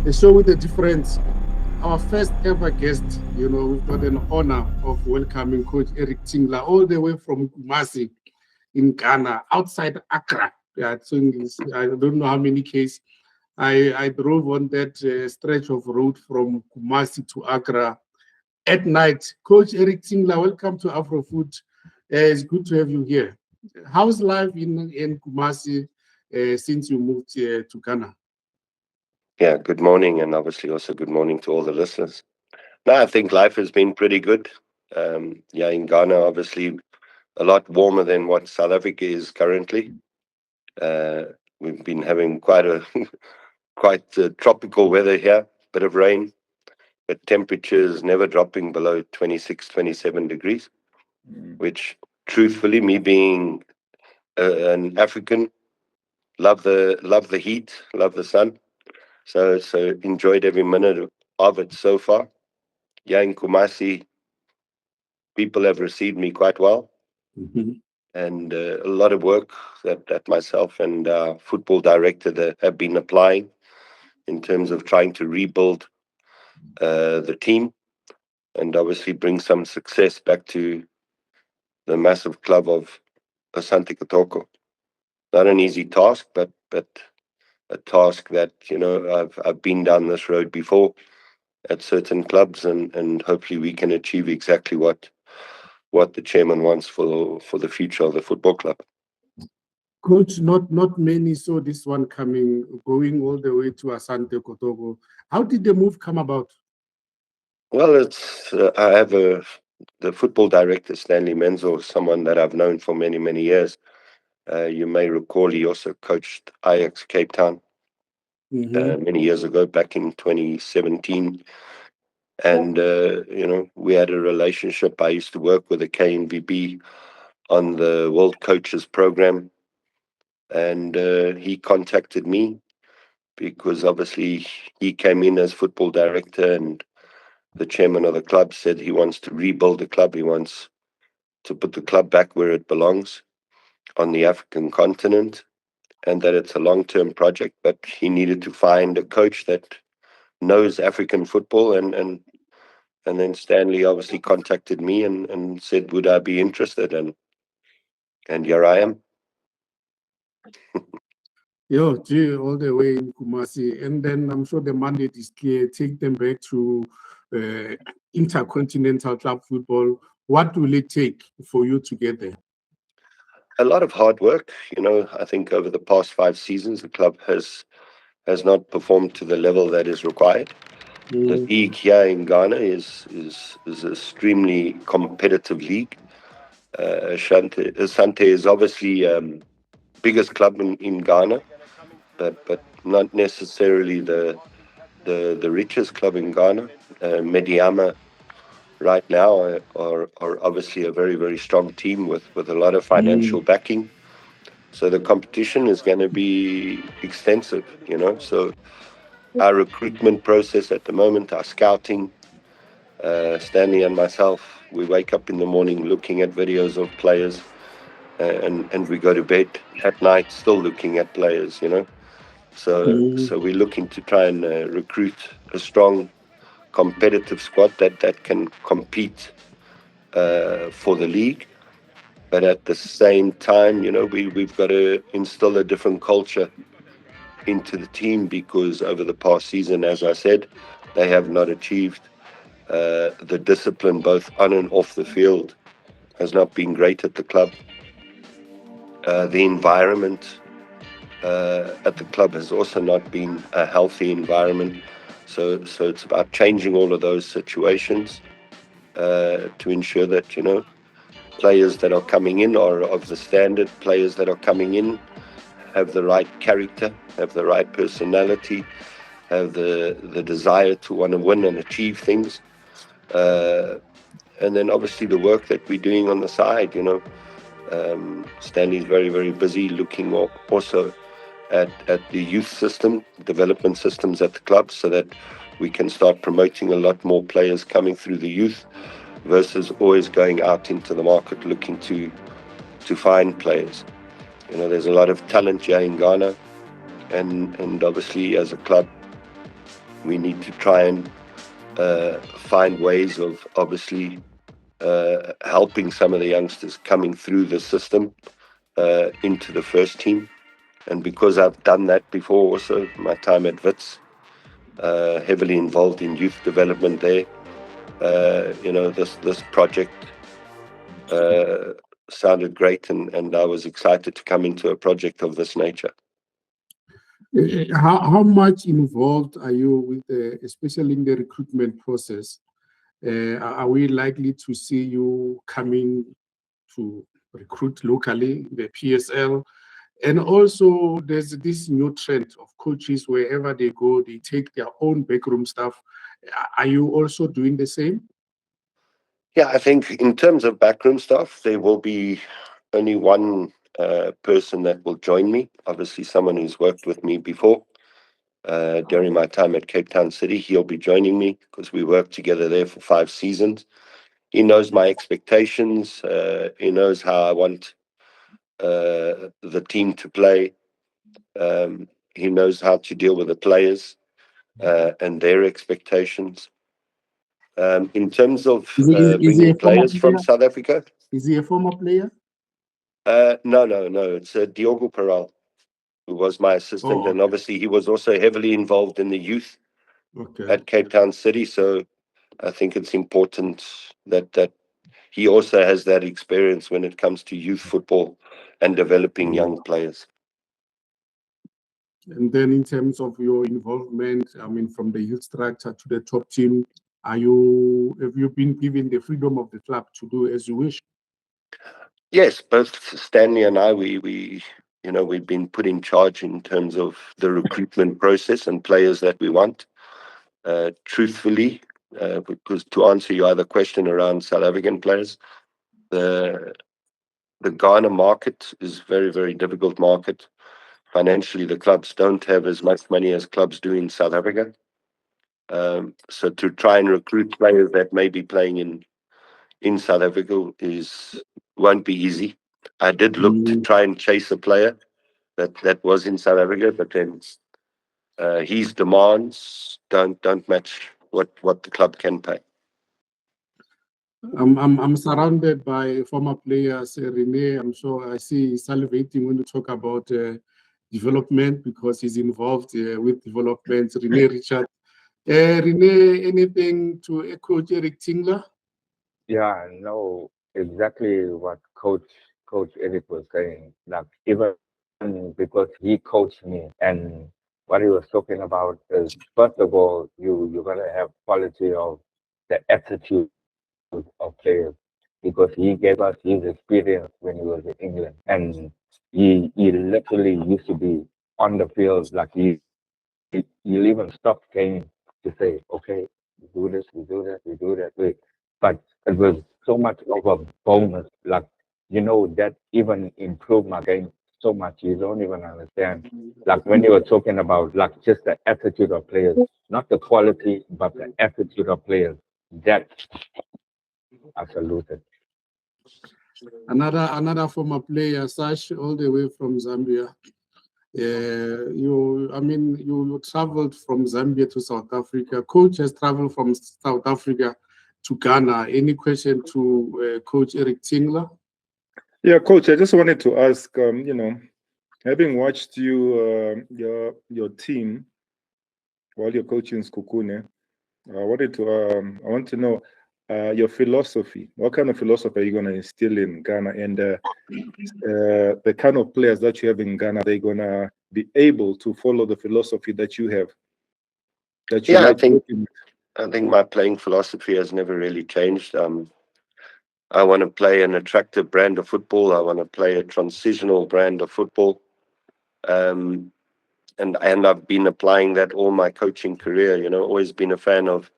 A show with a difference. Our first ever guest, we've got an honor of welcoming Coach Eric Tinkler all the way from Kumasi in Ghana, outside Accra. Yeah, so I don't know how many Ks. I drove on that stretch of road from Kumasi to Accra at night. Coach Eric Tinkler, welcome to Afrofood. It's good to have you here. How's life in Kumasi since you moved to Ghana? Yeah, good morning, and obviously also good morning to all the listeners. No, I think life has been pretty good. In Ghana, obviously a lot warmer than what South Africa is currently. Uh, we've been having quite tropical weather here, bit of rain, but temperatures never dropping below 26, 27 degrees, which truthfully, me being an African, love the heat, love the sun. So enjoyed every minute of it so far. Yeah, in Kumasi, people have received me quite well, Mhm. and a lot of work that myself and football director that have been applying in terms of trying to rebuild the team and obviously bring some success back to the massive club of Asante Kotoko. Not an easy task, but a task that I've been down this road before at certain clubs, and hopefully we can achieve exactly what the chairman wants for the future of the football club. Coach, not many saw this one coming, going all the way to Asante Kotoko. How did the move come about? Well, it's I have the football director Stanley Menzel, someone that I've known for many years. You may recall he also coached Ajax Cape Town Mm-hmm. many years ago, back in 2017, and we had a relationship. I used to work with the KNVB on the World Coaches Program, and he contacted me because obviously he came in as football director, and the chairman of the club said he wants to rebuild the club. He wants to put the club back where it belongs on the African continent, and that it's a long-term project. But he needed to find a coach that knows African football, and then Stanley obviously contacted me and said, would I be interested? And here I am. Yo, gee, all the way in Kumasi. And then I'm sure the mandate is clear. Take them back to uh, intercontinental club football. What will it take for you to get there? A lot of hard work. I think over the past 5 seasons, the club has not performed to the level that is required. The Mm, league here in Ghana is an extremely competitive league. Asante is obviously biggest club in Ghana, but not necessarily the richest club in Ghana. Mediama right now are obviously a very strong team with a lot of financial mm, backing. So the competition is going to be extensive. So our recruitment process at the moment, our scouting, Stanley and myself, we wake up in the morning looking at videos of players, and we go to bed at night still looking at players. So mm. we're looking to try and recruit a strong, competitive squad that can compete for the league. But at the same time, we've got to instill a different culture into the team because over the past season, as I said, they have not achieved the discipline both on and off the field has not been great at the club. The environment at the club has also not been a healthy environment. So it's about changing all of those situations to ensure that players that are coming in are of the standard. Players that are coming in have the right character, have the right personality, have the desire to want to win and achieve things. Uh, and then obviously the work that we're doing on the side, Stanley's very busy looking also at the youth system, development systems at the club, so that we can start promoting a lot more players coming through the youth versus always going out into the market looking to find players. There's a lot of talent here in Ghana, and obviously as a club, We need to try and find ways of obviously helping some of the youngsters coming through the system into the first team. And because I've done that before, also my time at Wits, heavily involved in youth development there. This project uh, sounded great, and I was excited to come into a project of this nature. How much involved are you with, especially in the recruitment process? Are we likely to see you coming to recruit locally, the PSL? And also, there's this new trend of coaches, wherever they go, they take their own backroom staff. Are you also doing the same? Yeah, I think in terms of backroom stuff, there will be only one person that will join me. Obviously, someone who's worked with me before during my time at Cape Town City. He'll be joining me because we worked together there for 5 seasons. He knows my expectations. He knows how I want the team to play. He knows how to deal with the players and their expectations. In terms of Is he a bringing former players from player? South Africa, Is he a former player? no. It's Diogo Peral, who was my assistant, Oh, and okay. obviously he was also heavily involved in the youth Okay. at Cape Town City. So I think it's important that he also has that experience when it comes to youth football and developing Mm. young players. And then in terms of your involvement, I mean, from the youth structure to the top team, have you been given the freedom of the club to do as you wish? Yes, both Stanley and I, we've been put in charge in terms of the recruitment process and players that we want. Truthfully, because to answer your other question around South African players, the the Ghana market is very, very difficult market. Financially, the clubs don't have as much money as clubs do in South Africa. So to try and recruit players that may be playing in South Africa won't be easy. I did look to Mm. try and chase a player that was in South Africa, but then his demands don't match what the club can pay. I'm surrounded by former players, Rene. I'm sure I see he's salivating when you talk about development because he's involved with development. Rene Richard. Rene, anything to Coach Eric Tinkler? Yeah, I know exactly what Coach Eric was saying. Like even because he coached me, and what he was talking about is first of all, you're gonna have quality of the attitude of players because he gave us his experience when he was in England, and he literally used to be on the field like he'll even stop game to say, okay, we do this, we do that, we do that. But it was so much of a bonus. Like, that even improved my game so much. You don't even understand. Like when you were talking about like just the attitude of players, not the quality, but the attitude of players. That I saluted. Another former player, Sash, all the way from Zambia. You traveled from Zambia to South Africa. Coach has traveled from South Africa to Ghana. Any question to Coach Eric Tinkler? Yeah, coach, I just wanted to ask, having watched your team while you're coaching Skukune, I want to know your philosophy. What kind of philosophy are you going to instill in Ghana, and the kind of players that you have in Ghana, they're going to be able to follow the philosophy that you have, that you Yeah, like working with? I think my playing philosophy has never really changed. I want to play an attractive brand of football. I want to play a transitional brand of football. Um, and I've been applying that all my coaching career. Always been a fan of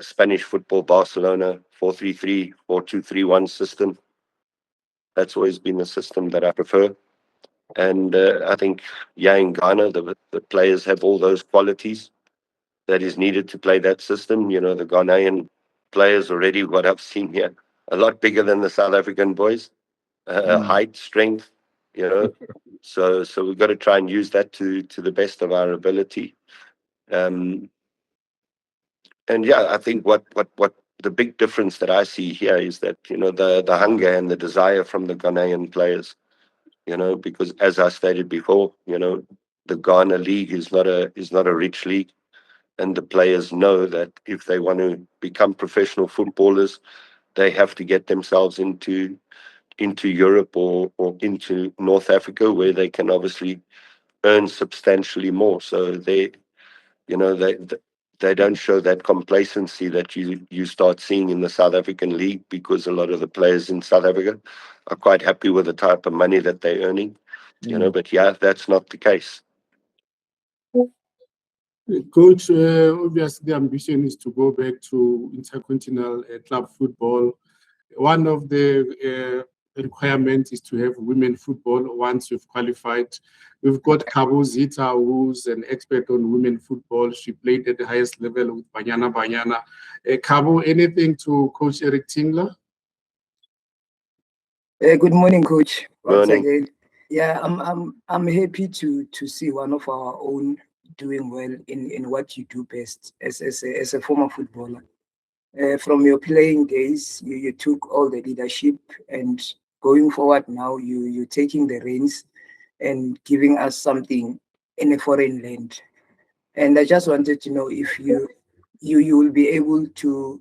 Spanish football, Barcelona 4-3-3, 4-2-3-1 system. That's always been the system that I prefer. And I think, yeah, in Ghana, the players have all those qualities that is needed to play that system. The Ghanaian players already, what I've seen here, a lot bigger than the South African boys. Mm. Height, strength, you know. So we've got to try and use that to the best of our ability. Um, and yeah, I think what the big difference that I see here is that, the hunger and the desire from the Ghanaian players, because as I stated before, the Ghana league is not a rich league, and the players know that if they want to become professional footballers, they have to get themselves into Europe or into North Africa, where they can obviously earn substantially more. So they don't show that complacency that you start seeing in the South African league, because a lot of the players in South Africa are quite happy with the type of money that they're earning. But yeah, that's not the case. Coach, obviously the ambition is to go back to intercontinental club football. One of the requirements is to have women football once you've qualified. We've got Kabo Zita, who's an expert on women football. She played at the highest level with Banyana Banyana. Kabo, anything to Coach Eric Tinkler? Good morning, Coach. Once Morning. again, yeah, I'm happy to see one of our own doing well in what you do best as a former footballer. From your playing days, you took all the leadership, and going forward now, you're taking the reins and giving us something in a foreign land. And I just wanted to know if you will be able to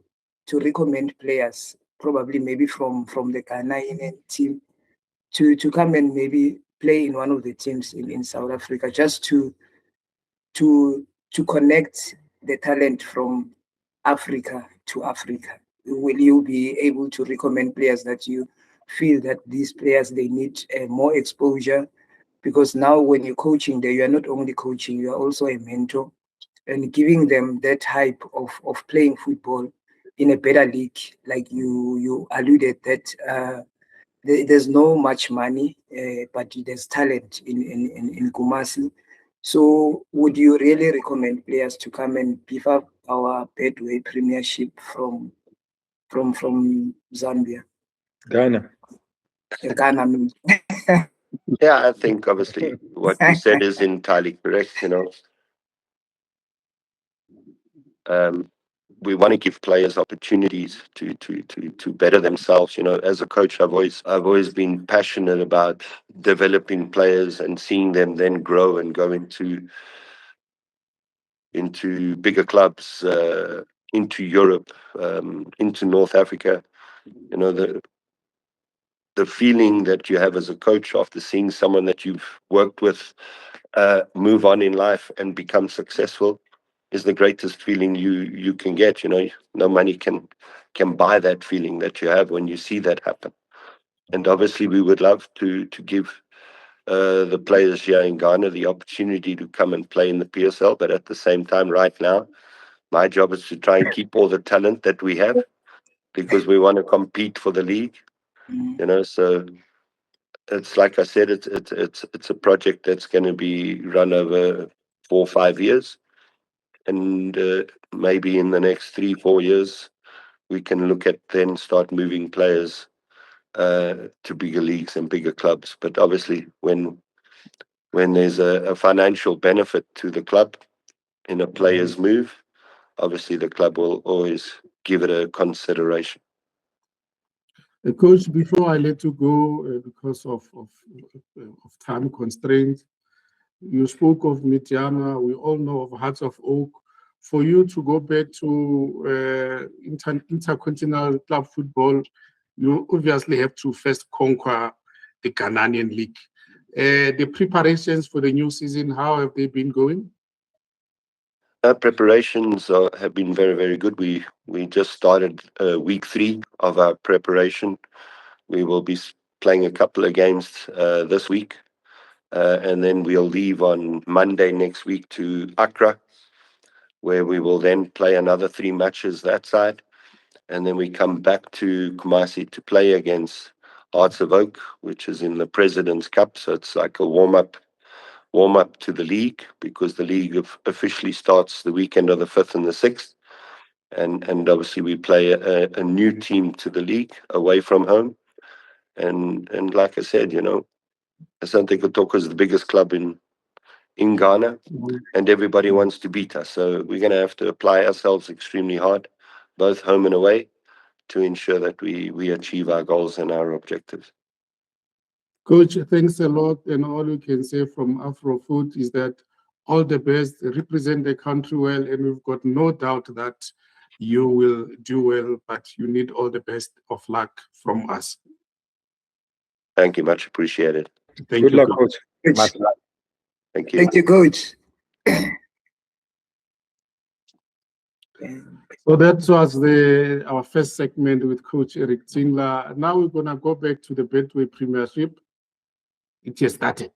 recommend players, probably maybe from the Ghanaian team, to come and maybe play in one of the teams in South Africa, just to connect the talent from Africa to Africa. Will you be able to recommend players that you feel that these players, they need more exposure? Because now when you're coaching there, you are not only coaching, you are also a mentor, and giving them that hype of playing football in a better league. Like you alluded that there's no much money, but there's talent in Kumasi. So would you really recommend players to come and beef up our Betway Premiership from Zambia? Ghana. Ghana, I mean. Yeah, I think obviously what you said is entirely correct. Um, we want to give players opportunities to better themselves. As a coach, I've always been passionate about developing players and seeing them then grow and go into bigger clubs, into Europe, into North Africa. The feeling that you have as a coach after seeing someone that you've worked with move on in life and become successful is the greatest feeling you can get. No money can buy that feeling that you have when you see that happen. And obviously, we would love to give the players here in Ghana the opportunity to come and play in the PSL. But at the same time, right now, my job is to try and keep all the talent that we have, because we want to compete for the league. So it's like I said, it's a project that's going to be run over 4 or 5 years, and maybe in the next 3 4 years we can look at then start moving players to bigger leagues and bigger clubs. But obviously, when there's a financial benefit to the club in a player's move, obviously the club will always give it a consideration. Coach, before I let you go, because of time constraints, you spoke of Mityana. We all know of Hearts of Oak. For you to go back to intercontinental club football, you obviously have to first conquer the Ghanaian league. The preparations for the new season, how have they been going? Preparations have been very, very good. We just started week 3 of our preparation. We will be playing a couple of games this week, and then we'll leave on Monday next week to Accra, where we will then play another 3 matches that side, and then we come back to Kumasi to play against Hearts of Oak, which is in the President's Cup. So it's like a warm-up to the league, because the league officially starts the weekend of the 5th and the 6th. And obviously we play a new team to the league away from home. And like I said, Asante Kotoko is the biggest club in Ghana, Mm. and everybody wants to beat us. So we're going to have to apply ourselves extremely hard, both home and away, to ensure that we achieve our goals and our objectives. Coach, thanks a lot. And all we can say from Afrofood is that all the best, represent the country well, and we've got no doubt that you will do well, but you need all the best of luck from us. Thank you, much appreciated. Thank Good you, luck, Coach. coach. Much love. Thank you. Thank you, Coach. So that was our first segment with Coach Eric Tinkler. Now we're gonna go back to the Betway Premiership. It has started.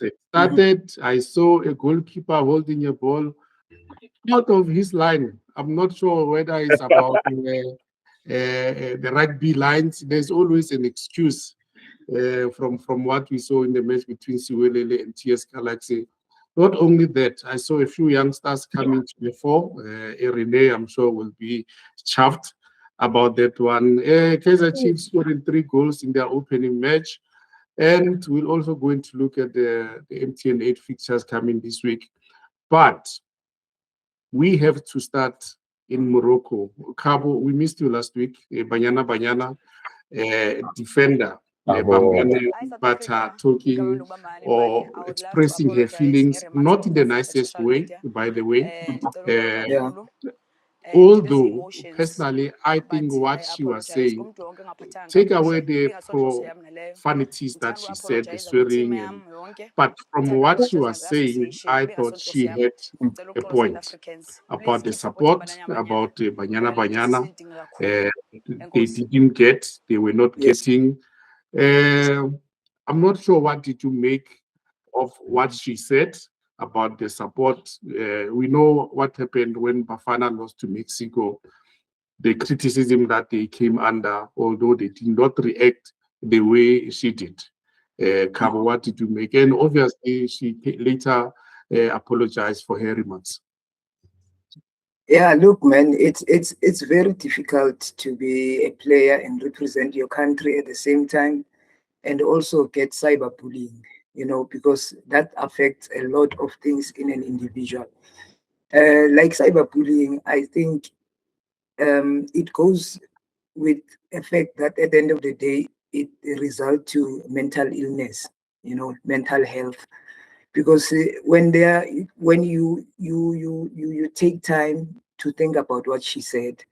It started. I saw a goalkeeper holding a ball out of his line. I'm not sure whether it's about the rugby lines. There's always an excuse from what we saw in the match between Siwelele and TS Galaxy. Not only that, I saw a few youngsters coming to the fore. Rene, I'm sure, will be chuffed about that one. Kaizer Chiefs scored 3 goals in their opening match. And we're also going to look at the MTN 8 fixtures coming this week. But we have to start in Morocco. Cabo, we missed you last week. Banyana, defender. Bambane Bata talking or expressing her feelings, not in the nicest way, by the way. Although, personally, I think what she was saying, take away the profanities that she said, the swearing, but from what she was saying, I thought she had a point about the support, about Banyana. They didn't get, they were not getting. I'm not sure what did you make of what she said about the support. We know what happened when Bafana lost to Mexico, the criticism that they came under, although they did not react the way she did. Cabo, what did you make? And obviously, she later apologized for her remarks. Yeah, look, man, it's very difficult to be a player and represent your country at the same time, and also get cyberbullying, because that affects a lot of things in an individual. Like cyberbullying, I think it goes with effect that at the end of the day, it result to mental illness, mental health. Because when you take time to think about what she said,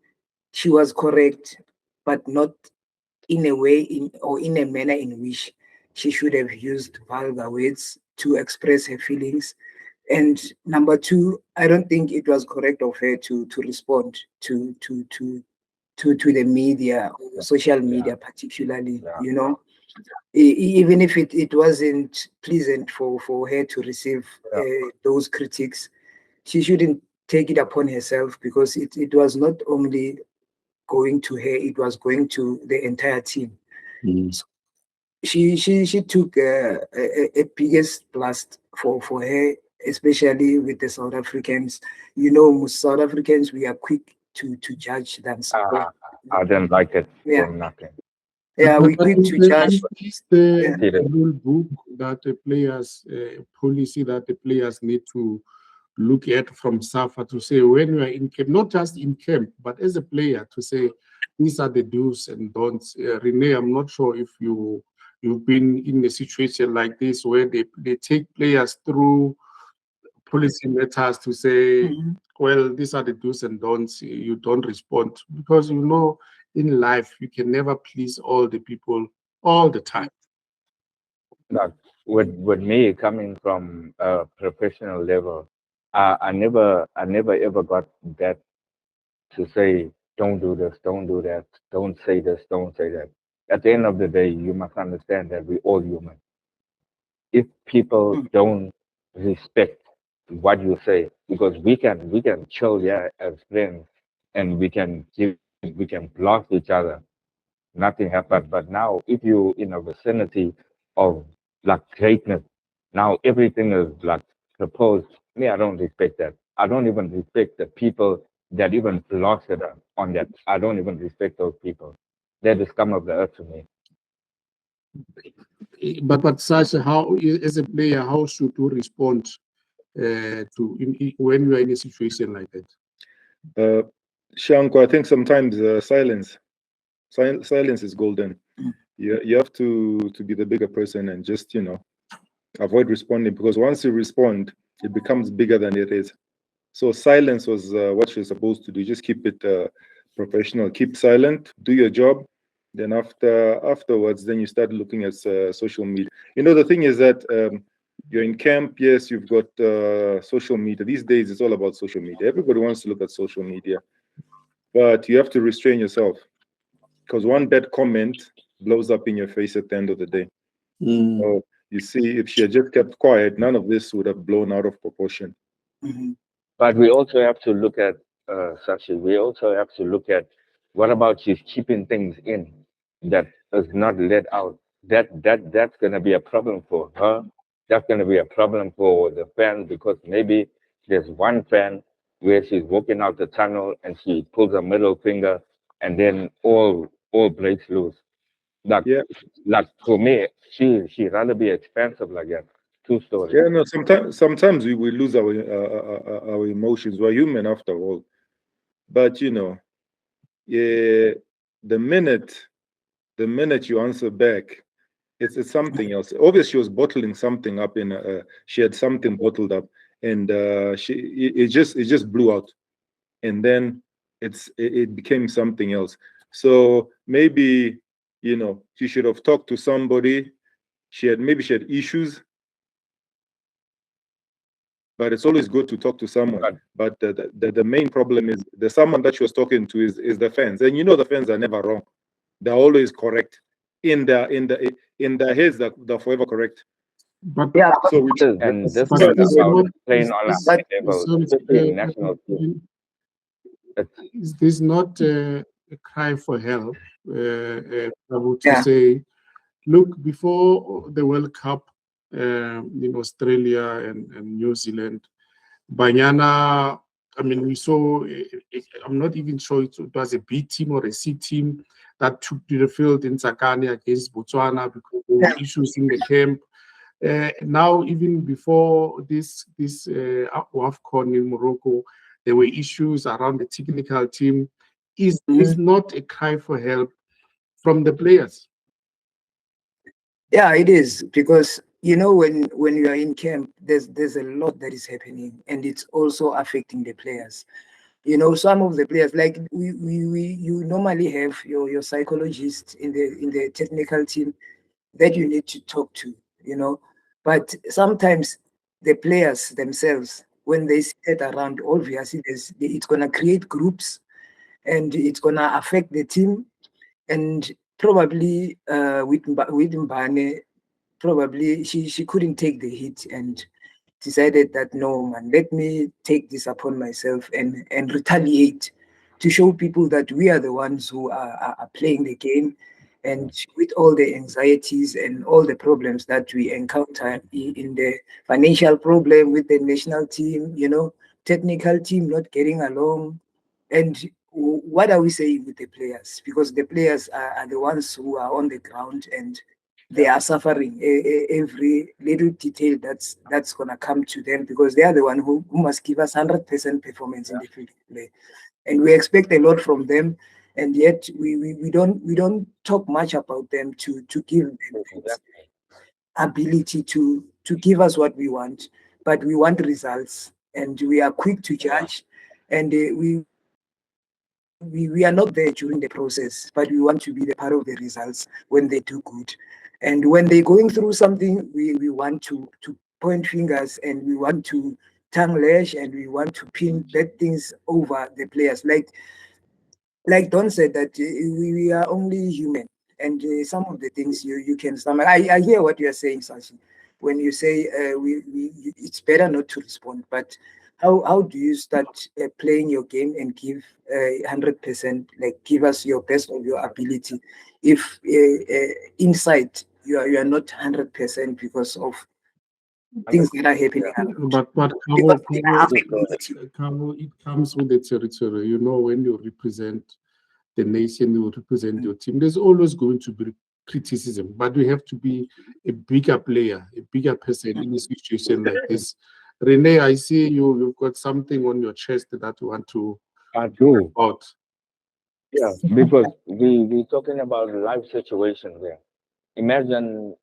she was correct, but not in a way or in a manner in which she should have used vulgar words to express her feelings. And number two, I don't think it was correct of her to respond to the media, social media particularly, even if it wasn't pleasant for her to receive those critics, she shouldn't take it upon herself, because it was not only going to her, it was going to the entire team. So she took a biggest blast for her, especially with the South Africans. South Africans, we are quick to judge than support. I didn't like it Yeah. for nothing. Yeah, we quick to judge. Is the rule book that the players, policy that the players need to look at from SAFA to say when you are in camp, not just in camp, but as a player to say these are the do's and don'ts. Renee, I'm not sure if you've been in a situation like this where they take players through policy matters to say, well, these are the do's and don'ts. You don't respond because in life you can never please all the people all the time. Like with me coming from a professional level, I never ever got that to say don't do this, don't do that, don't say this, don't say that. At the end of the day, you must understand that we're all human. If people don't respect what you say, because we can chill here as friends, and we can block each other, nothing happened. But now, if you in a vicinity of like greatness, now everything is like proposed. Me, I don't respect that. I don't even respect the people that even blasted on that. I don't even respect those people. They're the scum of the earth to me. But Sasha, how as a player, how should you respond when you are in a situation like that? Shanko, I think sometimes silence is golden. You have to be the bigger person and just avoid responding, because once you respond, it becomes bigger than it is. So silence was what you're supposed to do. Just keep it professional. Keep silent. Do your job. Then afterwards, then you start looking at social media. The thing is that you're in camp. Yes, you've got social media. These days, it's all about social media. Everybody wants to look at social media, but you have to restrain yourself, because one bad comment blows up in your face at the end of the day. So you see, if she had just kept quiet, none of this would have blown out of proportion. But we also have to look at, Sashi, we also have to look at what about she's keeping things in that is not let out. That's going to be a problem for her. That's going to be a problem for the fans, because maybe there's one fan where she's walking out the tunnel and she pulls a middle finger, and then all breaks loose. Like, Yeah. like for me, she rather be expensive like that. True story. Yeah, no. Sometimes we lose our emotions. We're human after all. But yeah, the minute you answer back, it's something else. Obviously, she was bottling something up she had something bottled up, and it just blew out, and then it became something else. So maybe she should have talked to somebody. Maybe she had issues, but it's always good to talk to someone. But the main problem is the someone that she was talking to is the fans, and the fans are never wrong. They're always correct in their heads. They're forever correct. But Yeah, So And this but is this about not playing on a this, high level, sounds, especially in national team. is this not a cry for help? To Yeah. say, look, before the World Cup in Australia and New Zealand, Banyana, I mean, we saw, I'm not even sure it was a B team or a C team that took to the field in Tsakani against Botswana because there were issues in the camp. Now, even before this Wafcon in Morocco, there were issues around the technical team. Is this not a cry for help from the players? Yeah, it is, because when you are in camp, there's a lot that is happening, and it's also affecting the players. Some of the players, like you normally have your psychologist in the technical team that you need to talk to, but sometimes the players themselves, when they sit around, obviously it's gonna create groups, and it's gonna affect the team, and probably with Mbane, probably she couldn't take the hit and decided that, no man, let me take this upon myself and retaliate, to show people that we are the ones who are playing the game, and with all the anxieties and all the problems that we encounter in the financial problem with the national team, technical team not getting along. And what are we saying with the players? Because the players are the ones who are on the ground, and they are suffering every little detail that's gonna come to them, because they are the one who must give us 100% performance in the field play, and we expect a lot from them, and yet we don't talk much about them to give them that ability to give us what we want, but we want results, and we are quick to judge, and we are not there during the process, but we want to be the part of the results when they do good. And when they're going through something, we want to point fingers, and we want to tongue lash, and we want to pin bad things over the players. Like Don said, that we are only human, and some of the things you can stomach. I hear what you are saying, Sashi, when you say it's better not to respond, but how do you start playing your game and give 100%, like give us your best of your ability, if inside you are not 100% because of things that are happening around? But Because it comes with the territory. When you represent the nation, you represent your team. There's always going to be criticism, but we have to be a bigger player, a bigger person in a situation like this. Renee, I see you've got something on your chest that you want to I do. out. Yeah, because we talking about life situation there. Imagine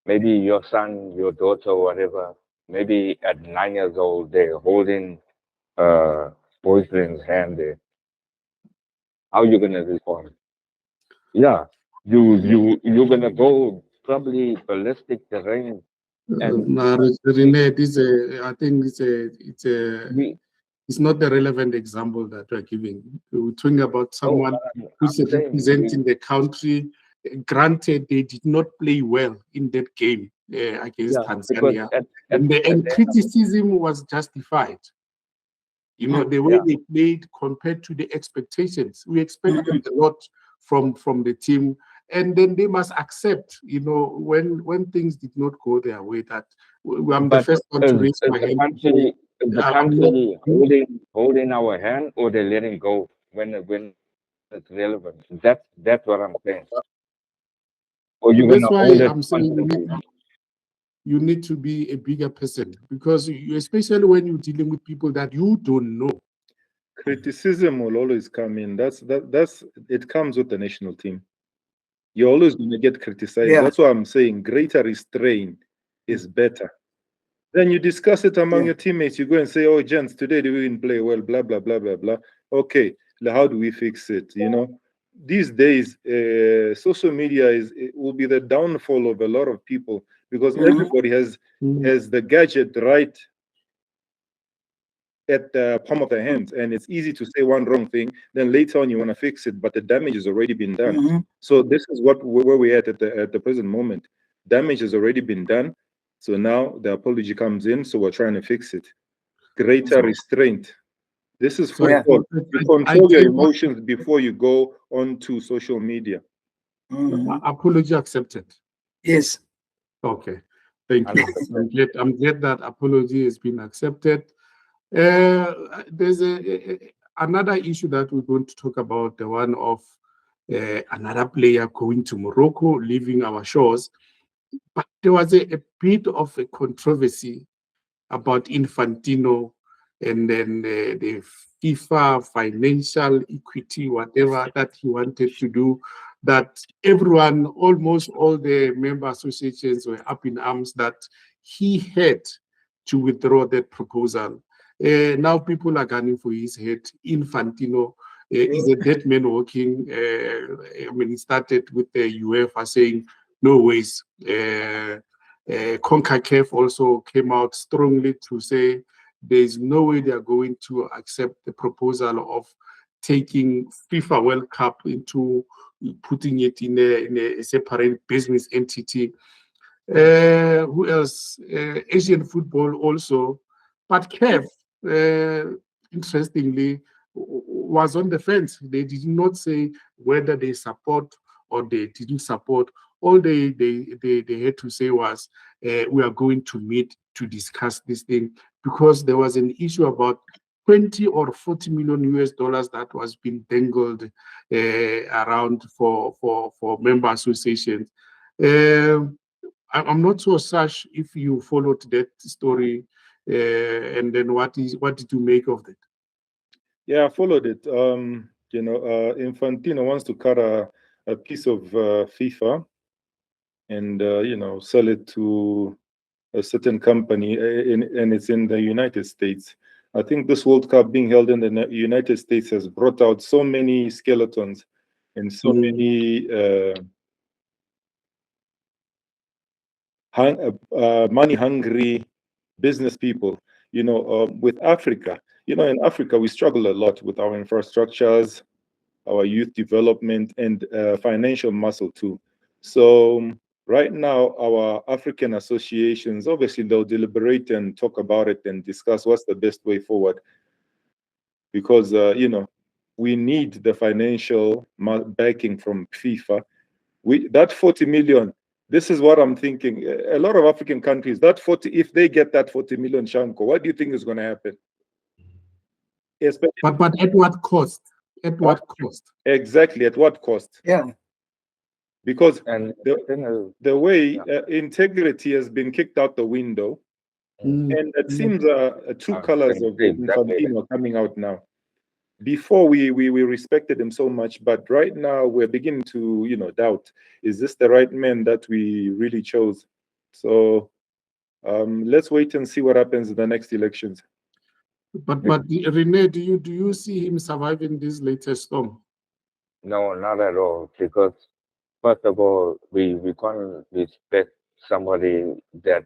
maybe your son, your daughter, whatever, maybe at 9 years old, they're holding boyfriend's hand there. How you gonna respond? Yeah, you're gonna go probably ballistic terrain, and No, Renee, I think we. it's not the relevant example that we're giving. We're talking about Oh, someone who's I'm saying representing the country. Granted, they did not play well in that game against yeah, because Tanzania, at and the end of criticism was justified. You know, the way yeah, they played compared to the expectations. We expected a lot from the team, and then they must accept, you know, when things did not go their way, that I'm the but first one to raise my hand. is the I'm not, country holding our hand, or they're letting go when it's relevant? That's what I'm saying. Or you're that's gonna why hold it I'm saying constantly. you need to be a bigger person, because especially when you're dealing with people that you don't know. Criticism will always come in. That's it comes with the national team. You're always going to get criticized. Yeah. That's why I'm saying greater restraint is better. Then you discuss it among your teammates. You go and say, "Oh, gents, today they didn't play well. Blah blah blah blah blah." Okay, how do we fix it? You know, these days, social media will be the downfall of a lot of people, because everybody has the gadget right at the palm of their hands, and it's easy to say one wrong thing, then later on you want to fix it, but the damage has already been done. So this is where we're at the present moment. Damage has already been done, so now the apology comes in, so we're trying to fix it. Greater restraint. This is football. You control your emotions before you go onto social media. Apology accepted. Yes. Okay, thank you. I'm glad that apology has been accepted. There's another issue that we're going to talk about, the one of another player going to Morocco, leaving our shores. But there was a bit of a controversy about Infantino and then the FIFA financial equity, whatever that he wanted to do, that everyone, almost all the member associations were up in arms that he had to withdraw that proposal. Now people are gunning for his head. Infantino is a dead man walking. He started with the UEFA saying, no ways. CONCACAF also came out strongly to say there's no way they are going to accept the proposal of taking FIFA World Cup into putting it in a separate business entity. Who else? Asian football also. But CAF, interestingly, was on the fence. They did not say whether they support or they didn't support. All they had to say was, we are going to meet to discuss this thing, because there was an issue about 20 or 40 million US dollars that was being dangled around for member associations. I'm not so Sash, if you followed that story, and then what did you make of it? Yeah, I followed it. Infantino wants to cut a piece of FIFA and sell it to a certain company, and it's in the United States. I think this World Cup being held in the United States has brought out so many skeletons and so many money-hungry business people. With Africa, in Africa, we struggle a lot with our infrastructures, our youth development, and financial muscle too. So right now, our African associations, obviously, they'll deliberate and talk about it and discuss what's the best way forward. Because, we need the financial backing from FIFA. That 40 million, this is what I'm thinking. A lot of African countries, if they get that 40 million, Shanko, what do you think is going to happen? But at what cost? At what cost? Exactly, at what cost? Yeah. because And the way integrity has been kicked out the window, and it seems two colors of Infantino are coming out now. Before we respected him so much, but right now we're beginning to doubt: is this the right man that we really chose? So let's wait and see what happens in the next elections. But Rene, do you see him surviving this latest storm? No, not at all. Because first of all, we can't respect somebody that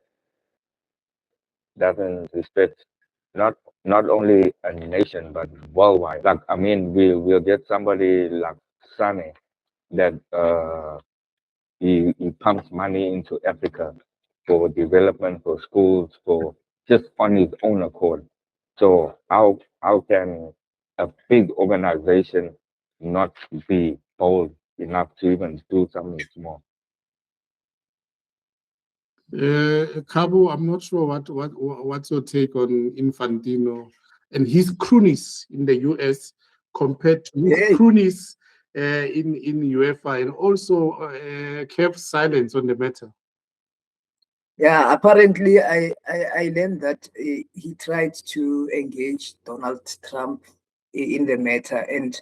doesn't respect not only a nation but worldwide. Like I mean, we'll get somebody like Sane that he pumps money into Africa for development, for schools, for just on his own accord. So how can a big organization not be bold enough to even do something small? Cabo, I'm not sure what's your take on Infantino and his cronies in the US compared to his cronies in UEFA, and also kept silence on the matter. Yeah, apparently I learned that he tried to engage Donald Trump in the matter, and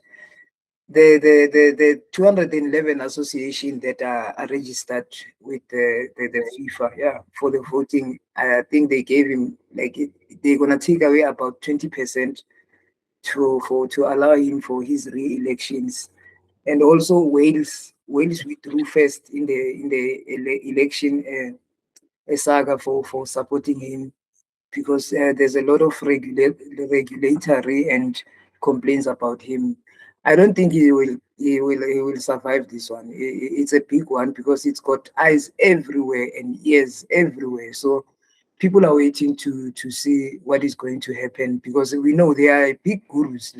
the 211 association that are registered with the FIFA, yeah, for the voting. I think they gave him they're gonna take away about 20% to allow him for his re-elections. And also Wales withdrew first in the election saga for supporting him, because there's a lot of regulatory and complaints about him. I don't think he will survive this one. It's a big one because it's got eyes everywhere and ears everywhere. So people are waiting to see what is going to happen, because we know they are big gurus.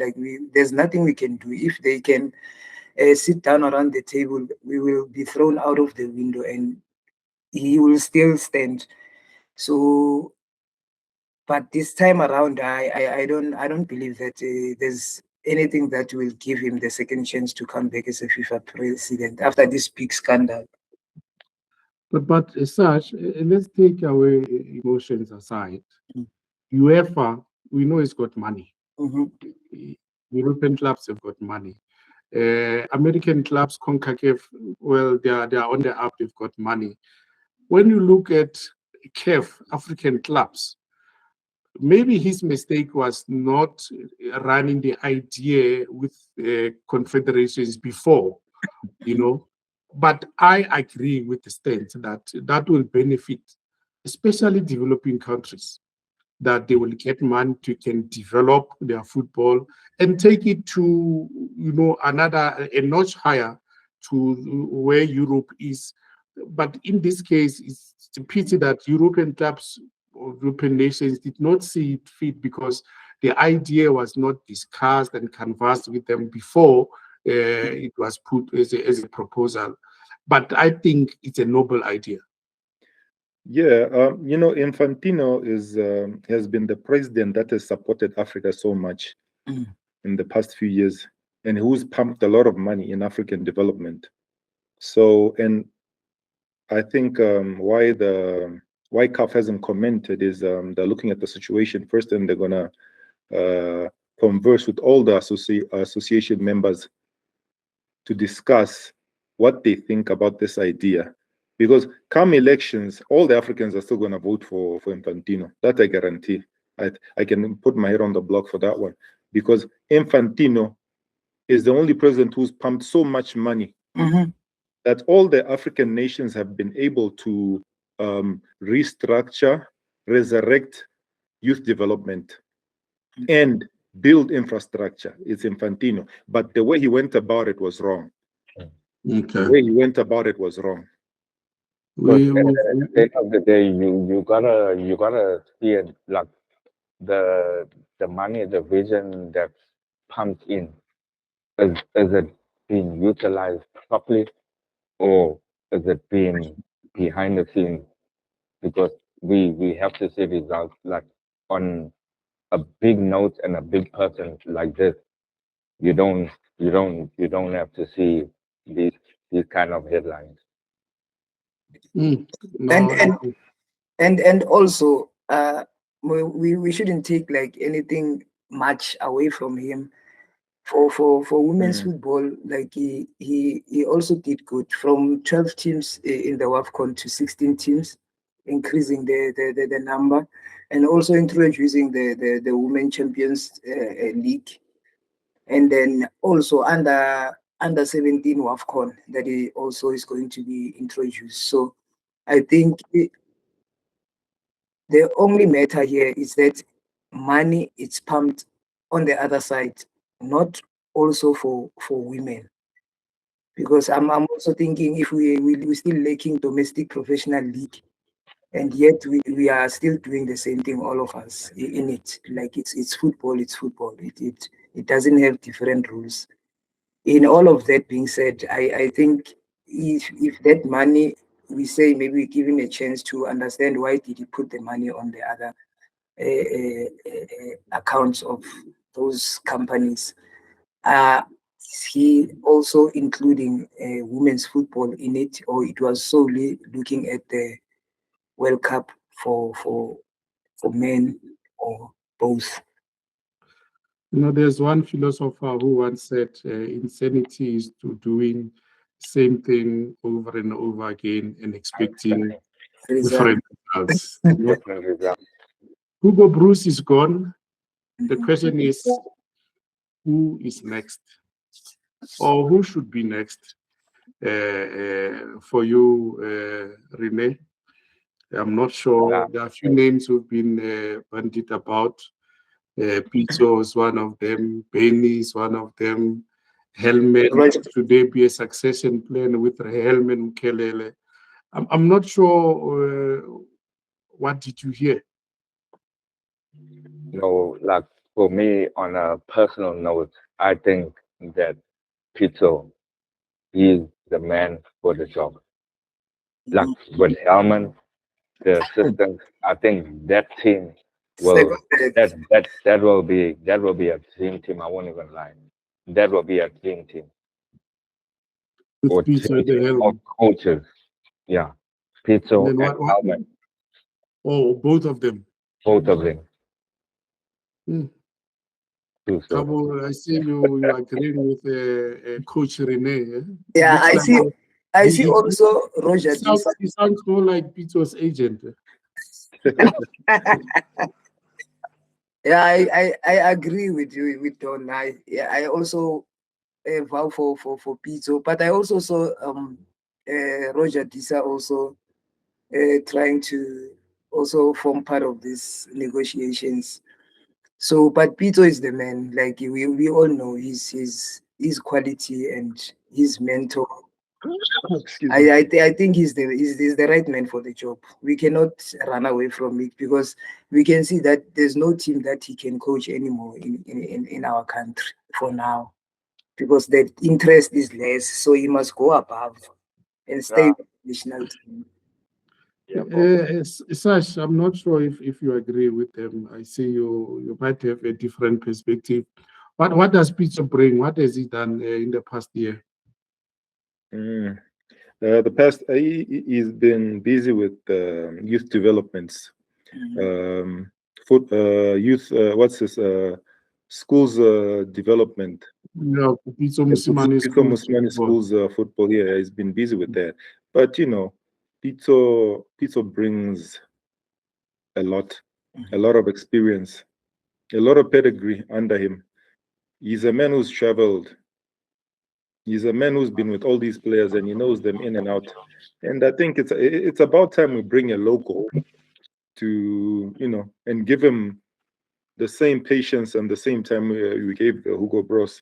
There's nothing we can do. If they can sit down around the table, we will be thrown out of the window, and he will still stand. So, but this time around, I don't believe that there's anything that will give him the second chance to come back as a FIFA president after this big scandal. But as such, let's take away emotions aside. UEFA, we know it's got money. European clubs have got money. American clubs, CONCACAF, well, they are on the up. They've got money. When you look at CAF, African clubs, maybe his mistake was not running the idea with confederations before, But I agree with the stance that will benefit, especially developing countries, that they will get money to can develop their football and take it to a notch higher to where Europe is. But in this case, it's a pity that European clubs or European nations did not see it fit, because the idea was not discussed and canvassed with them before it was put as a proposal. But I think it's a noble idea. Yeah, Infantino has been the president that has supported Africa so much in the past few years, and who's pumped a lot of money in African development. So, and I think why CAF hasn't commented is they're looking at the situation first, and they're gonna converse with all the association members to discuss what they think about this idea. Because come elections, all the Africans are still going to vote for Infantino. That I guarantee. I can put my head on the block for that one. Because Infantino is the only president who's pumped so much money that all the African nations have been able to restructure, resurrect youth development, and build infrastructure. It's Infantino. But the way he went about it was wrong. Okay. The way he went about it was wrong. But at the end of the day, you gotta see it like the money, the vision that's pumped in. Is it being utilized properly, or is it being behind the scenes? Because we have to see results, like on a big note and a big person like this. You don't have to see these these kind of headlines. No, And also we shouldn't take like anything much away from him. For women's football, like he also did good from 12 teams in the Wafcon to 16 teams, increasing the number, and also introducing the Women Champions League, and then also under 17 Wafcon that he also is going to be introduced. So I think the only matter here is that money is pumped on the other side, not also for women. Because I'm also thinking if we're still lacking domestic professional league, and yet we are still doing the same thing, all of us in it. Like it's football, it's football. It doesn't have different rules. In all of that being said, I think if that money, we say maybe we give him a chance to understand why did he put the money on the other accounts of those companies. He also including women's football in it, or it was solely looking at the World Cup for men, or both? There's one philosopher who once said insanity is to doing same thing over and over again and expecting different results. Hugo Bruce is gone. The question is, who is next? Or who should be next for you, Rene? I'm not sure. There are a few names who've been bandied about. Pizzo is one of them. Benny is one of them. Helmet, should there be a succession plan with Helmet Mkelele? I'm not sure. What did you hear? No, like for me, on a personal note, I think that Pizzo is the man for the job. Like with Hellman, the assistant, I think that team will that will be a dream team. I won't even lie. That will be a dream team. With Or Pizzo at the helm. Of coaches. Yeah. Pizzo and Hellman. Oh, both of them. Both of them. Kabo, I see you agreeing with Coach Rene. Yeah, I see also Roger. He sounds more like Pizzo's agent. Yeah, I agree with you with Don. I also vow for Pizzo, but I also saw Roger Disa also trying to also form part of these negotiations. So, but Pizzo is the man. Like we all know his quality and his mentor. I think he's the right man for the job. We cannot run away from it because we can see that there's no team that he can coach anymore in our country for now, because the interest is less. So he must go above and stay with the national team. Sash, I'm not sure if you agree with them. I see you might have a different perspective. What does Pizzo bring? What has he done in the past year? The past, he's been busy with youth developments, youth. What's this? Schools development. Yeah, Pizzo Musimani schools football. Yeah, he's been busy with that. But Pizzo brings a lot of experience, a lot of pedigree under him. He's a man who's traveled. He's a man who's been with all these players and he knows them in and out. And I think it's about time we bring a local to, and give him the same patience and the same time we gave Hugo Bros.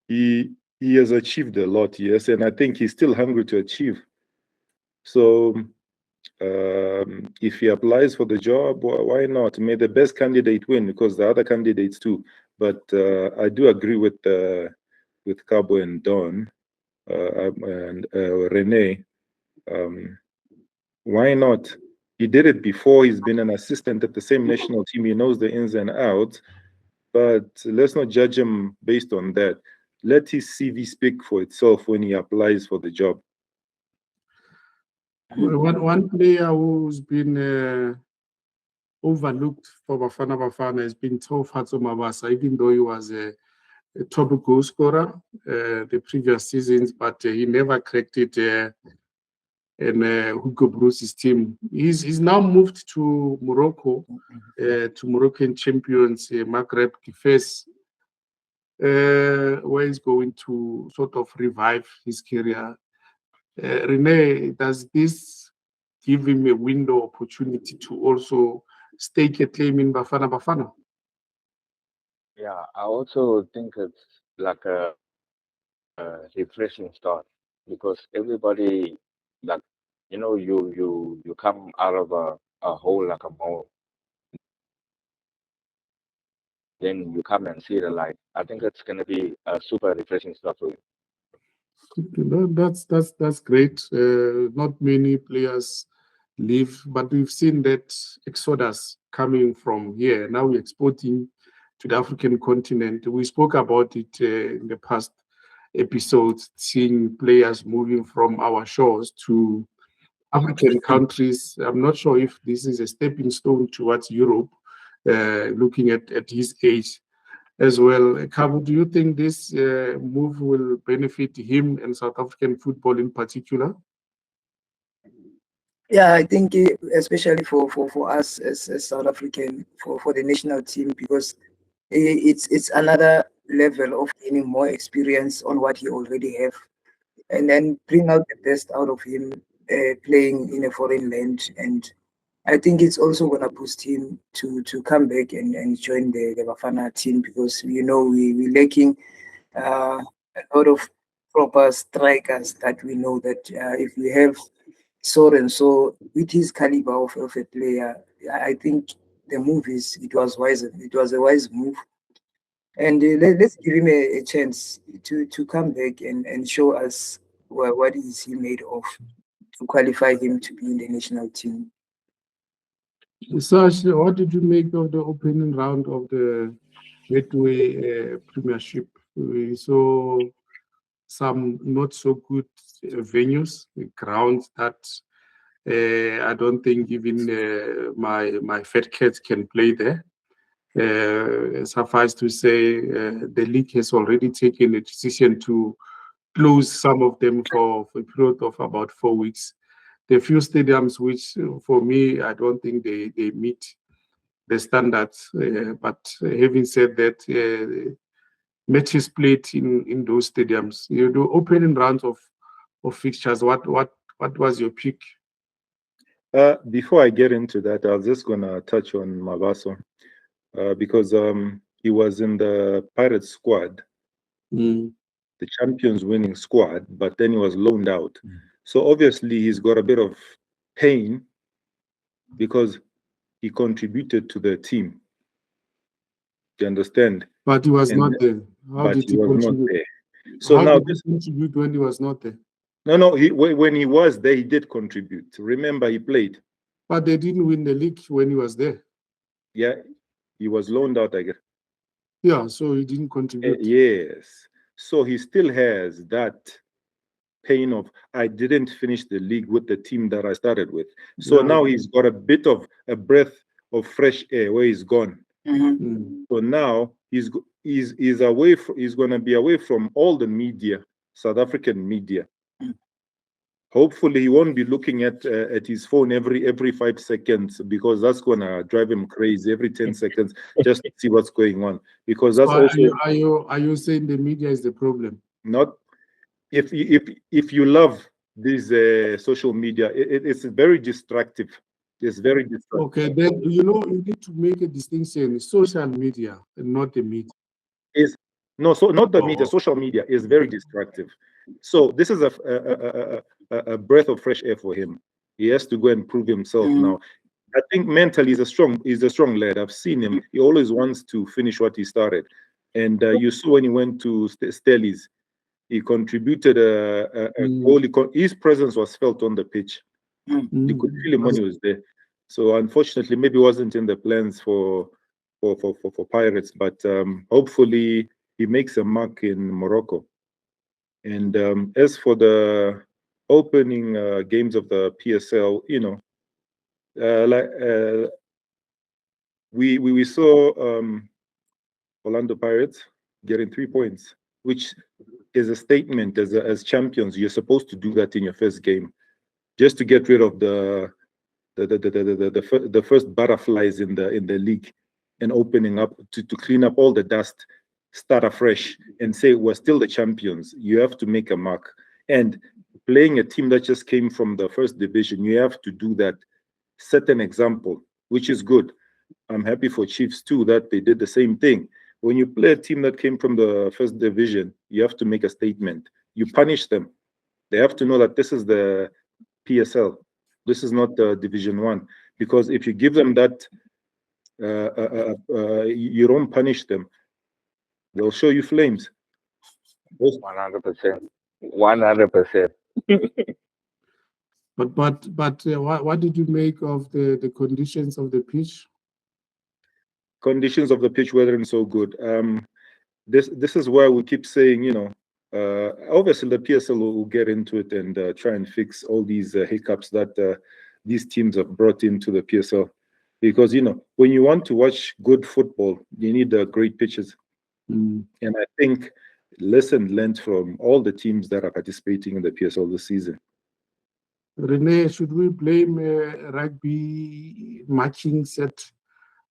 He has achieved a lot, yes, and I think he's still hungry to achieve. So if he applies for the job, why not? May the best candidate win, because the other candidates too. But I do agree with Cabo and Don and Rene. Why not? He did it before. He's been an assistant at the same national team. He knows the ins and outs. But let's not judge him based on that. let his CV speak for itself when he applies for the job. One player who's been overlooked for Bafana Bafana has been Taufatso Mabasa, even though he was a top goal scorer the previous seasons, but he never cracked it in Hugo Bruce's team. He's now moved to Morocco, to Moroccan champions, Maghreb Kifes, where he's going to sort of revive his career. Rene, does this give him a window opportunity to also stake a claim in Bafana Bafana? Yeah, I also think it's like a refreshing start, because everybody, like, you come out of a hole like a mole, then you come and see the light. I think it's gonna be a super refreshing start for you. That's great. Not many players leave, but we've seen that exodus coming from here. Now we're exporting to the African continent. We spoke about it in the past episodes, seeing players moving from our shores to African countries. I'm not sure if this is a stepping stone towards Europe, looking at his age as well. Kabu, do you think this move will benefit him and South African football in particular? Yeah, I think especially for us as South African, for the national team, because it's another level of gaining more experience on what he already have, and then bring out the best out of him playing in a foreign land. And I think it's also going to boost him to come back and join the Bafana team, because we're lacking a lot of proper strikers that we know that if we have so and so with his caliber of a player, I think it was wise. It was a wise move, and let's give him a chance to come back and show us what is he made of to qualify him to be in the national team. Sash, what did you make of the opening round of the Betway Premiership? We saw some not so good venues, grounds that I don't think even my fat cats can play there. Suffice to say, the league has already taken a decision to close some of them for a period of about 4 weeks. There are few stadiums which, for me, I don't think they meet the standards. But having said that, matches played in those stadiums. You do opening rounds of fixtures. What was your pick? Before I get into that, I was just gonna touch on Mabaso because he was in the Pirates squad, the champions winning squad, but then he was loaned out. So obviously he's got a bit of pain because he contributed to the team. Do you understand? But he was not there. How did he contribute? So how did he contribute when he was not there? No. When he was there, he did contribute. Remember, he played. But they didn't win the league when he was there. Yeah, he was loaned out, I guess. Yeah, so he didn't contribute. Yes. So he still has that pain of, I didn't finish the league with the team that I started with. So now he's got a bit of a breath of fresh air where he's gone. So now he's away. He's going to be away from all the media, South African media. Hopefully, he won't be looking at his phone every 5 seconds, because that's going to drive him crazy. Every 10 seconds, just to see what's going on. Because that's also. Are you saying the media is the problem? Not if you love this social media, it's very distractive. It's very distractive. Okay, then you need to make a distinction: social media and not the media. Not the media. Social media is very distractive. So this is a breath of fresh air for him. He has to go and prove himself now. I think mentally he's a strong lad. I've seen him. He always wants to finish what he started. And you saw when he went to Stellies, he contributed a goal. His presence was felt on the pitch. You could feel him when he was there. So unfortunately, maybe it wasn't in the plans for Pirates, but hopefully he makes a mark in Morocco. And as for the opening games of the PSL, we saw Orlando Pirates getting 3 points, which is a statement as champions. You're supposed to do that in your first game, just to get rid of the first butterflies in the league, and opening up to clean up all the dust, start afresh, and say we're still the champions. You have to make a mark. And playing a team that just came from the first division, you have to do that, set an example, which is good. I'm happy for Chiefs too that they did the same thing. When you play a team that came from the first division, you have to make a statement. You punish them. They have to know that this is the PSL. This is not Division 1. Because if you give them that, you don't punish them. They'll show you flames. 100%. 100%. But what did you make of the conditions of the pitch? Conditions of the pitch weren't so good. This is why we keep saying, obviously the PSL will get into it and try and fix all these hiccups that these teams have brought into the PSL. Because, when you want to watch good football, you need great pitches. And I think lesson learned from all the teams that are participating in the PSL this season. Rene, should we blame rugby matching set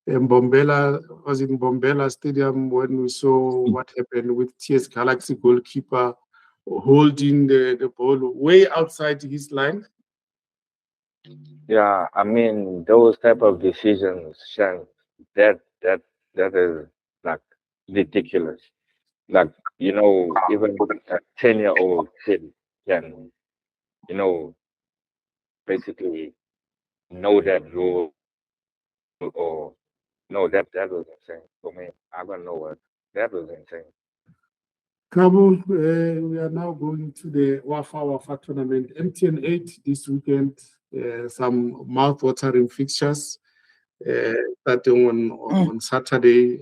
Mbombela? Was in Mbombela Stadium when we saw what happened with TS Galaxy goalkeeper holding the ball way outside his line? Yeah, I mean those type of decisions, Shan, that is like ridiculous. Like, even a 10-year-old kid can, basically know that rule, or no, that was insane for me. I don't know what that was insane. Kabu, we are now going to the Wafa tournament. MTN 8 this weekend, some mouth-watering fixtures starting on Saturday.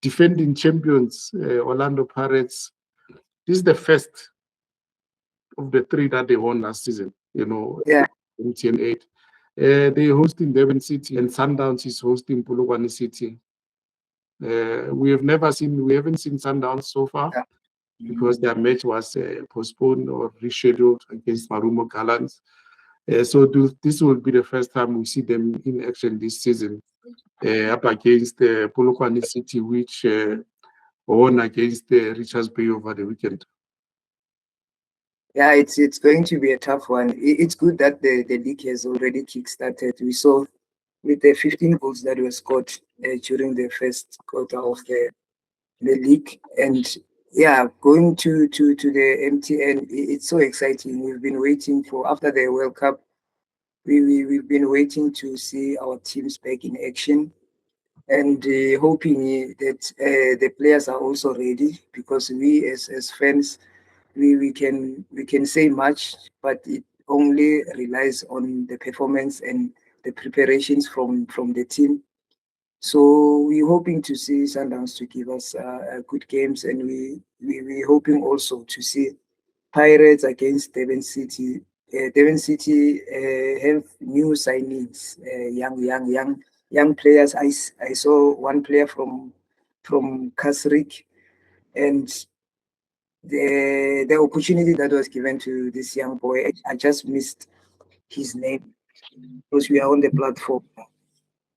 Defending champions, Orlando Pirates. This is the first of the 3 that they won last season, Yeah. MTN 8. They're hosting Devon City, and Sundowns is hosting Polokwane City. We haven't seen Sundowns so far. Yeah. Because their match was postponed or rescheduled against Marumo Gallants. So this will be the first time we see them in action this season, up against Polokwane City, which won against Richards Bay over the weekend. Yeah, it's going to be a tough one. It's good that the league has already kick-started. We saw with the 15 goals that were scored during the first quarter of the league, and yeah, going to the MTN, it's so exciting. We've been waiting after the World Cup. We've been waiting to see our teams back in action, and hoping that the players are also ready, because we as fans, we can say much, but it only relies on the performance and the preparations from the team. So we're hoping to see Sundowns to give us good games, and we're hoping also to see Pirates against Devon City. Devon City have new signings, young players. I saw one player from Kasrik, and the opportunity that was given to this young boy, I just missed his name because we are on the platform.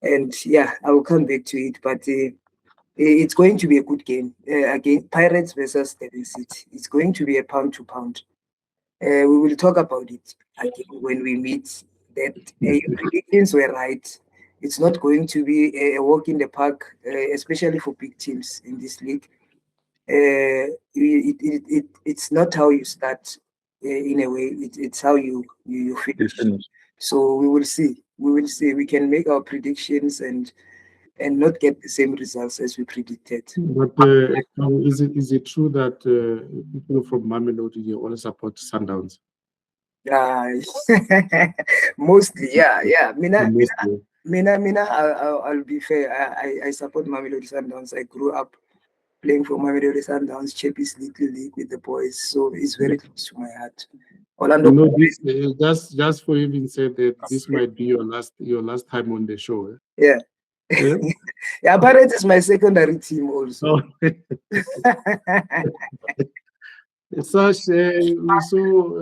And yeah, I will come back to it, but it's going to be a good game. Again, Pirates versus Devon City. It's going to be a pound to pound. We will talk about it again when we meet. That your predictions were right. It's not going to be a walk in the park, especially for big teams in this league. It's not how you start in a way. It's how you finish. So we will see. We can make our predictions and not get the same results as we predicted. But is it true that people from Mamelodi all support Sundowns? Mostly, yeah. Mostly. Mina, I'll be fair. I support Mamelodi Sundowns. I grew up playing for Mamelodi Sundowns Champions League with the boys. So it's very close to my heart. Orlando. You know, this, just for even said that this might be your last time on the show. Eh? Yeah. Yeah? Yeah, Pirates is my secondary team also. Oh. Such, we saw,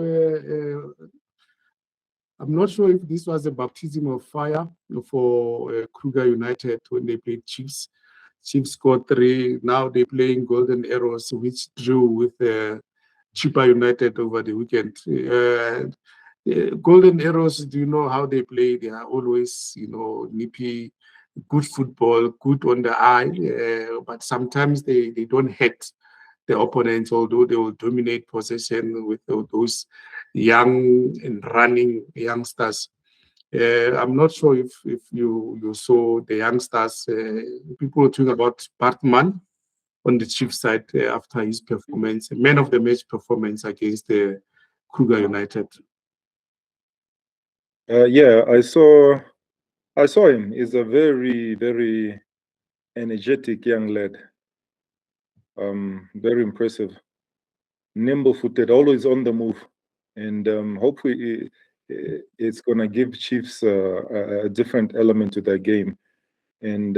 I'm not sure if this was a baptism of fire for Kruger United when they played Chiefs. Chiefs scored 3. Now they're playing Golden Arrows, which drew with Chipa United over the weekend. Golden Arrows, do you know how they play? They are always, nippy, good football, good on the eye, but sometimes they don't hit the opponents, although they will dominate possession with those young and running youngsters. I'm not sure if you saw the youngsters. People talking about Bartman on the Chief side after his performance, man of the match performance against the Kruger United. Yeah, I saw him. He's a very, very energetic young lad. Very impressive. Nimble-footed, always on the move. And hopefully it's going to give Chiefs a different element to their game. And,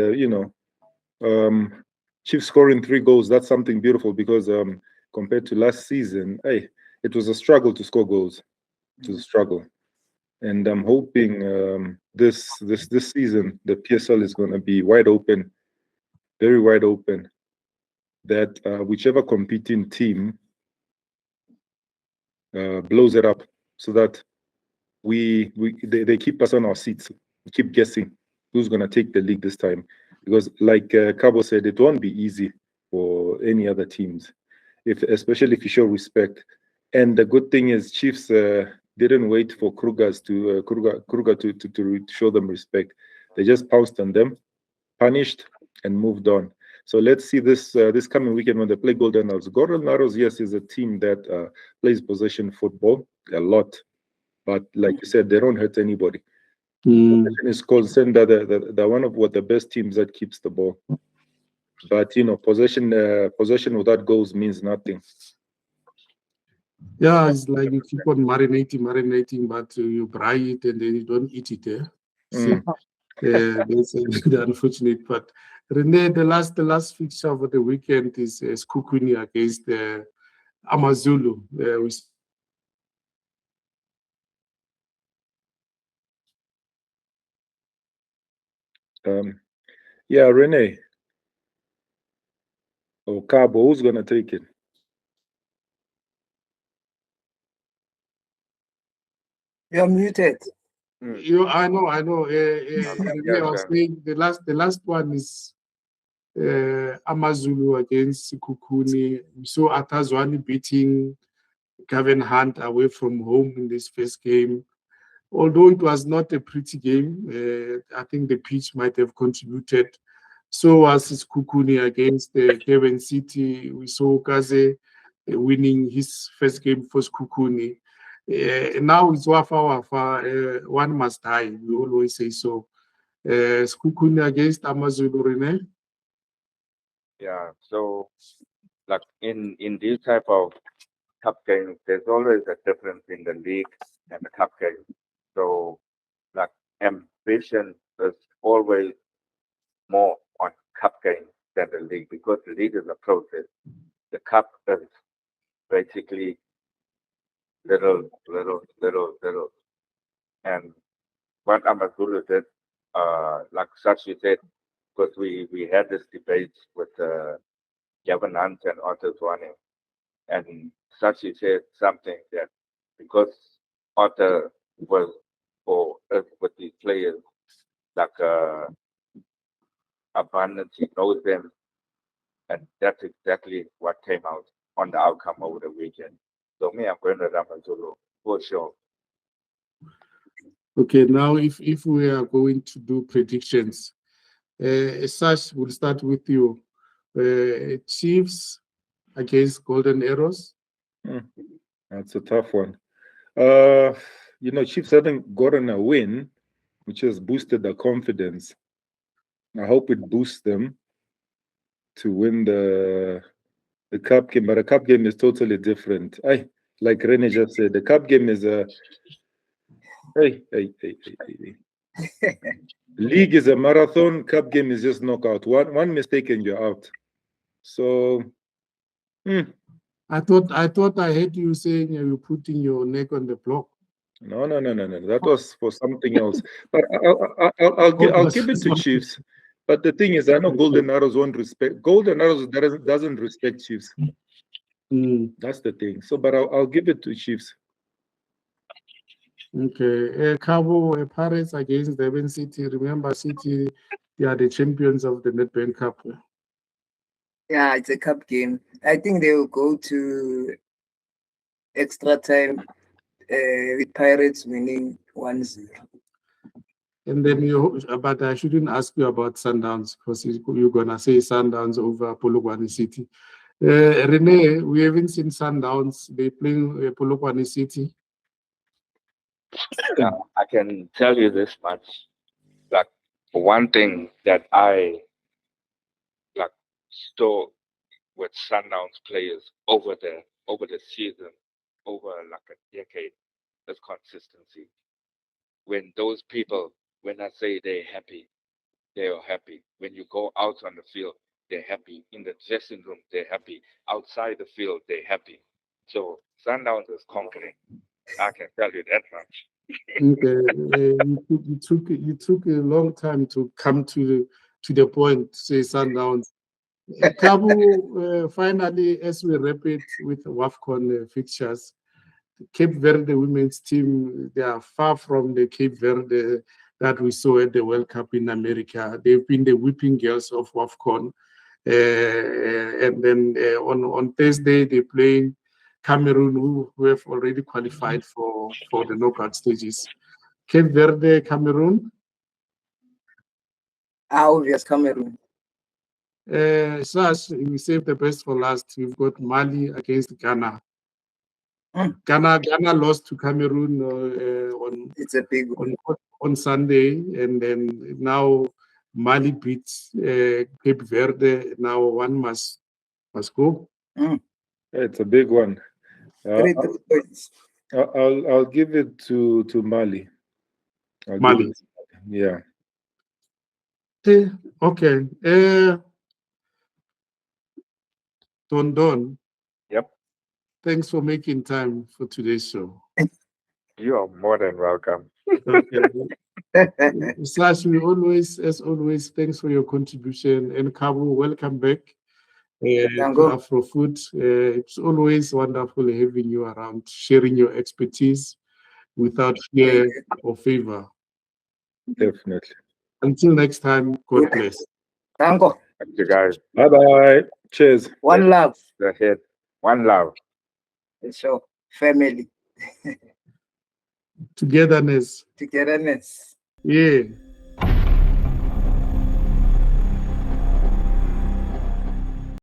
Chiefs scoring 3 goals, that's something beautiful because compared to last season, it was a struggle to score goals. It was a struggle. And I'm hoping this season, the PSL is going to be wide open, very wide open, that whichever competing team blows it up so that they keep us on our seats. We keep guessing who's going to take the league this time. Because like Cabo said, it won't be easy for any other teams, especially if you show respect. And the good thing is Chiefs didn't wait for Kruger to show them respect. They just pounced on them, punished, and moved on. So let's see this coming weekend when they play Golden Arrows. Golden Arrows, yes, is a team that plays possession football a lot, but like you said, they don't hurt anybody. Possession is considered the one of the best teams that keeps the ball. But possession without goals means nothing. Yeah, it's like you keep on marinating, but you fry it and then you don't eat it. That's the unfortunate part. Rene, the last fixture of the weekend is Skukuni against Amazulu. Yeah, Rene. Or Cabo, who's gonna take it? You're muted. I know. I was saying the last one is Amazulu against Kukuni. We saw Atazwani beating Gavin Hunt away from home in this first game. Although it was not a pretty game, I think the pitch might have contributed. So was Kukuni against Kevin City. We saw Kaze winning his first game for Kukuni. Now it's Wafa, one must die. We always say so. Skukuni against Amazulu, Rene? Yeah, so like in these type of cup games, there's always a difference in the league and the cup game. So like ambition is always more on cup games than the league because the league is a process. The cup is basically little. And what Amazulu did, like Sachi said, because we had this debate with Gavin Hunt and Otto Zwane, and Sachi said something that because Otto was or with these players like abundance, he knows them, and that's exactly what came out on the outcome over the weekend. So me, I'm going to Amazulu for sure. Okay, now if we are going to do predictions, Sash, we'll start with you. Chiefs against Golden Arrows. That's a tough one. Chiefs haven't gotten a win, which has boosted their confidence. I hope it boosts them. to win the cup game, but a cup game is totally different. Like Rene just said, the cup game is a hey. League is a marathon. Cup game is just knockout. One mistake and you're out. So. I thought I heard you saying you're putting your neck on the block. No. That was for something else. But I'll give it to Chiefs. But the thing is, I know Golden Arrows won't respect. Golden Arrows doesn't respect Chiefs. That's the thing. So, but I'll give it to Chiefs. Okay. Cabo Pirates against Durban City. Remember, City, they are the champions of the Nedbank Cup. Yeah, it's a cup game. I think they will go to extra time with Pirates winning 1-0. And then but I shouldn't ask you about Sundowns because you're gonna say Sundowns over Polokwane City. Rene, we haven't seen Sundowns. They playing Polokwane City. Now, I can tell you this much. Like, one thing that I saw with Sundowns players over the season, over like a decade, is consistency. When those people, when I say they're happy, they are happy. When you go out on the field, they're happy. In the dressing room, they're happy. Outside the field, they're happy. So Sundowns is conquering. I can tell you that much. Okay, you took a long time to come to the point. Say Sundowns. Cabo, finally, as we wrap it with Wafcon fixtures, Cape Verde women's team, they are far from the Cape Verde that we saw at the World Cup in America. They've been the whipping girls of Wafcon. And then on Thursday, they're playing Cameroon, who have already qualified for the knockout stages. Cape Verde, Cameroon. Obvious Cameroon. Sash, we saved the best for last. We've got Mali against Ghana. Ghana lost to Cameroon It's a big one. on Sunday, and then now Mali beats Cape Verde. Now one must go. It's a big one. 3 points. I'll give it to Mali. Mali. Yeah. Okay. Don. Yep. Thanks for making time for today's show. You are more than welcome. Okay. Sash, as always, thanks for your contribution. And Cabo, welcome back to Afro Food. It's always wonderful having you around, sharing your expertise without fear or favor. Definitely. Until next time, God bless. Thank you. Thank you, guys. Bye-bye. Cheers. One love. The head. One love. So, family. Togetherness. Togetherness. Yeah.